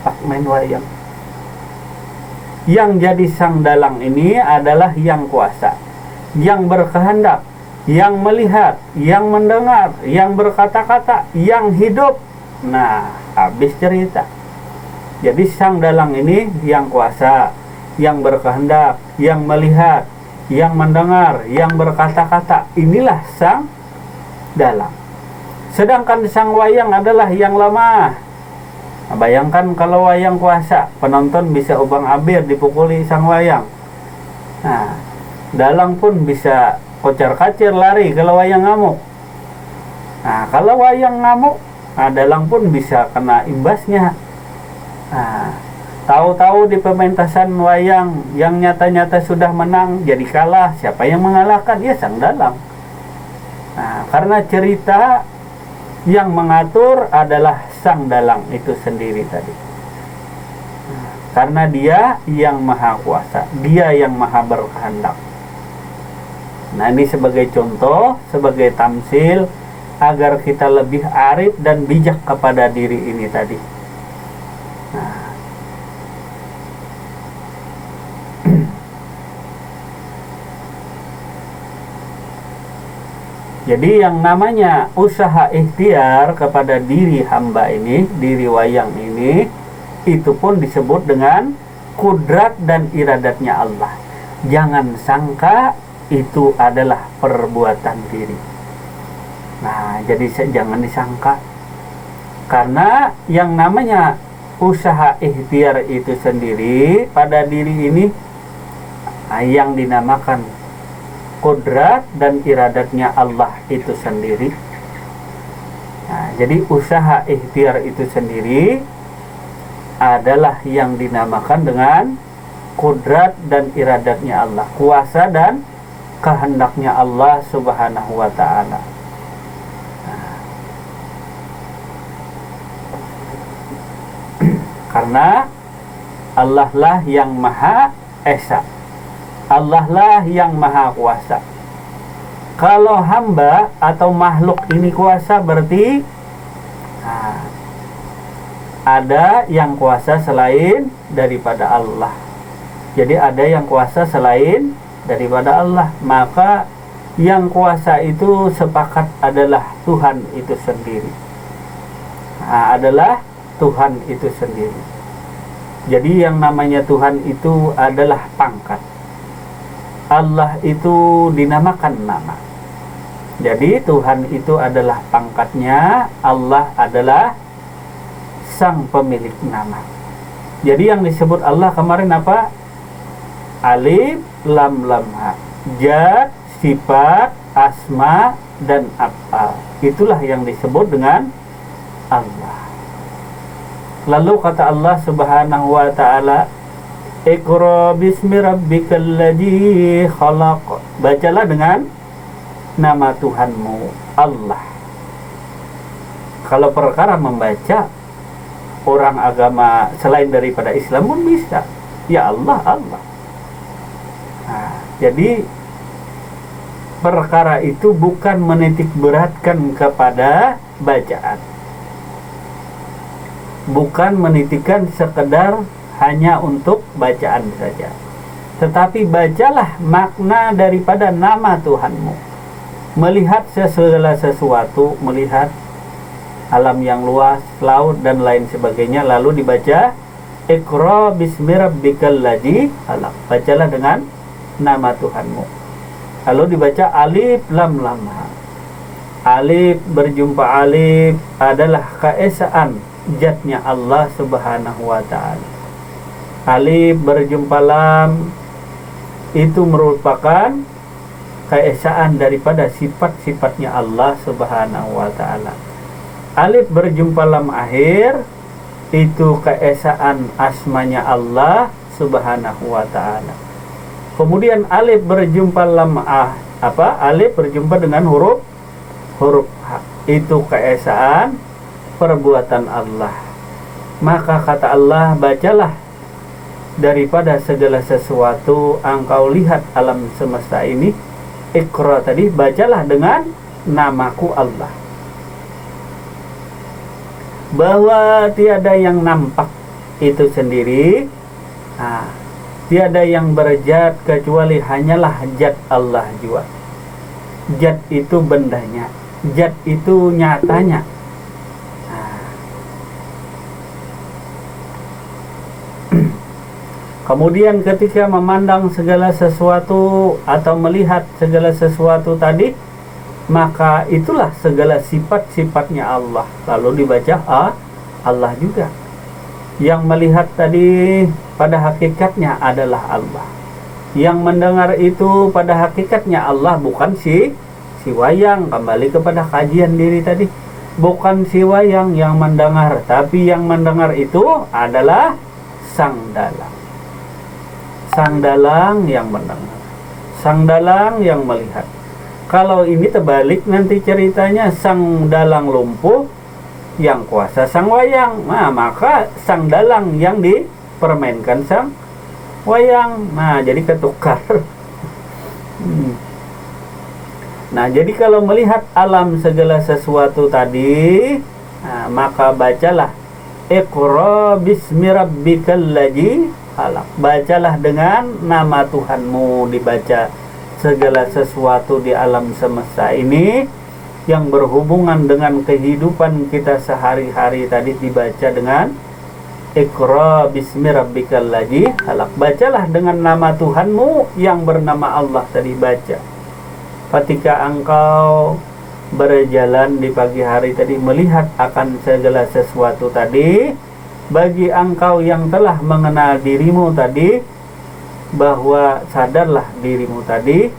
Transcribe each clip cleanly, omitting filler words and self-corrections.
nampak main wayang. Yang jadi sang dalang ini adalah yang kuasa, yang berkehendak, yang melihat, yang mendengar, yang berkata-kata, yang hidup. Nah, habis cerita. Jadi sang dalang ini yang kuasa, yang berkehendak, yang melihat, yang mendengar, yang berkata-kata. Inilah sang dalang. Sedangkan sang wayang adalah yang lemah. Nah, bayangkan kalau wayang kuasa, penonton bisa ubang abir dipukuli sang wayang. Nah, dalang pun bisa kocar-kacir lari kalau wayang ngamuk. Nah, kalau wayang ngamuk, nah, dalang pun bisa kena imbasnya. Nah, tahu-tahu di pementasan wayang yang nyata-nyata sudah menang jadi kalah. Siapa yang mengalahkan? Ya sang dalang. Nah, karena cerita yang mengatur adalah sang dalang itu sendiri tadi. Nah, karena dia yang maha kuasa, dia yang maha berkehendak. Nah, ini sebagai contoh, sebagai tamsil agar kita lebih arif dan bijak kepada diri ini tadi. Nah, jadi yang namanya usaha ikhtiar kepada diri hamba ini, diri wayang ini, itu pun disebut dengan kudrat dan iradatnya Allah. Jangan sangka itu adalah perbuatan diri. Nah, jadi jangan disangka. Karena yang namanya usaha ikhtiar itu sendiri pada diri ini yang dinamakan kudrat dan iradatnya Allah itu sendiri. Nah, jadi usaha ikhtiar itu sendiri adalah yang dinamakan dengan kudrat dan iradatnya Allah, kuasa dan kehendaknya Allah Subhanahu wa ta'ala. Karena Allah lah yang maha esa, Allah lah yang maha kuasa. Kalau hamba atau makhluk ini kuasa, berarti ada yang kuasa selain daripada Allah. Jadi ada yang kuasa selain daripada Allah. Maka yang kuasa itu sepakat adalah Tuhan itu sendiri. Adalah Tuhan itu sendiri. Jadi yang namanya Tuhan itu adalah pangkat. Allah itu dinamakan nama. Jadi Tuhan itu adalah pangkatnya, Allah adalah sang pemilik nama. Jadi yang disebut Allah kemarin apa? Alif, lam, lam, ha. Zat, sifat, asma, dan af'al. Itulah yang disebut dengan Allah. Lalu kata Allah Subhanahu wa ta'ala, Iqra bismi rabbikal ladzi khalaq. Bacalah dengan nama Tuhanmu, Allah. Kalau perkara membaca, orang agama selain daripada Islam pun bisa. Ya Allah, Allah. Nah, jadi perkara itu bukan menitik beratkan kepada bacaan, bukan menitikkan sekedar hanya untuk bacaan saja, tetapi bacalah makna daripada nama Tuhanmu. Melihat segala sesuatu, melihat alam yang luas, laut dan lain sebagainya, lalu dibaca Iqra bismi rabbikal ladzi khalaq. Bacalah dengan nama Tuhanmu. Lalu dibaca alif lam lam ha. Alif berjumpa alif adalah keesaan zatnya Allah Subhanahu wa ta'ala. Alif berjumpa lam itu merupakan keesaan daripada sifat-sifatnya Allah Subhanahu wa ta'ala. Alif berjumpa lam akhir itu keesaan asmanya Allah Subhanahu wa ta'ala. Kemudian alif berjumpa lam alif berjumpa dengan huruf ha. Itu keesaan perbuatan Allah. Maka kata Allah, bacalah daripada segala sesuatu engkau lihat alam semesta ini. Iqra tadi, bacalah dengan namaku Allah. Bahwa tiada yang nampak itu sendiri, nah, tiada yang berzat kecuali hanyalah zat Allah jua. Zat itu bendanya, zat itu nyatanya. Kemudian ketika memandang segala sesuatu atau melihat segala sesuatu tadi, maka itulah segala sifat-sifatnya Allah. Lalu dibaca Allah juga. Yang melihat tadi pada hakikatnya adalah Allah. Yang mendengar itu pada hakikatnya Allah, bukan si wayang. Kembali kepada kajian diri tadi. Bukan si wayang yang mendengar, tapi yang mendengar itu adalah sang dalang. Sang dalang yang mendengar, sang dalang yang melihat. Kalau ini terbalik nanti ceritanya, sang dalang lumpuh, yang kuasa sang wayang. Nah, maka sang dalang yang dipermainkan sang wayang. Nah, jadi ketukar. Nah, jadi kalau melihat alam segala sesuatu tadi, nah, maka bacalah Iqra bismi rabbikal ladzi khalaq. Bacalah dengan nama Tuhanmu, dibaca segala sesuatu di alam semesta ini yang berhubungan dengan kehidupan kita sehari-hari tadi dibaca dengan Iqra bismi rabbikal ladzi khalaq. Bacalah dengan nama Tuhanmu yang bernama Allah tadi, baca. Ketika engkau berjalan di pagi hari tadi, melihat akan segala sesuatu tadi, bagi engkau yang telah mengenal dirimu tadi, bahwa sadarlah dirimu tadi,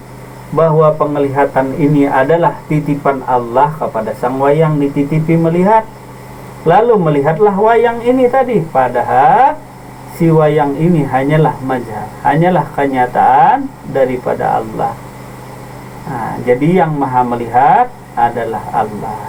bahwa penglihatan ini adalah titipan Allah kepada sang wayang, dititipi melihat. Lalu melihatlah wayang ini tadi, padahal si wayang ini hanyalah majaz, hanyalah kenyataan daripada Allah. Nah, jadi yang maha melihat adalah Allah.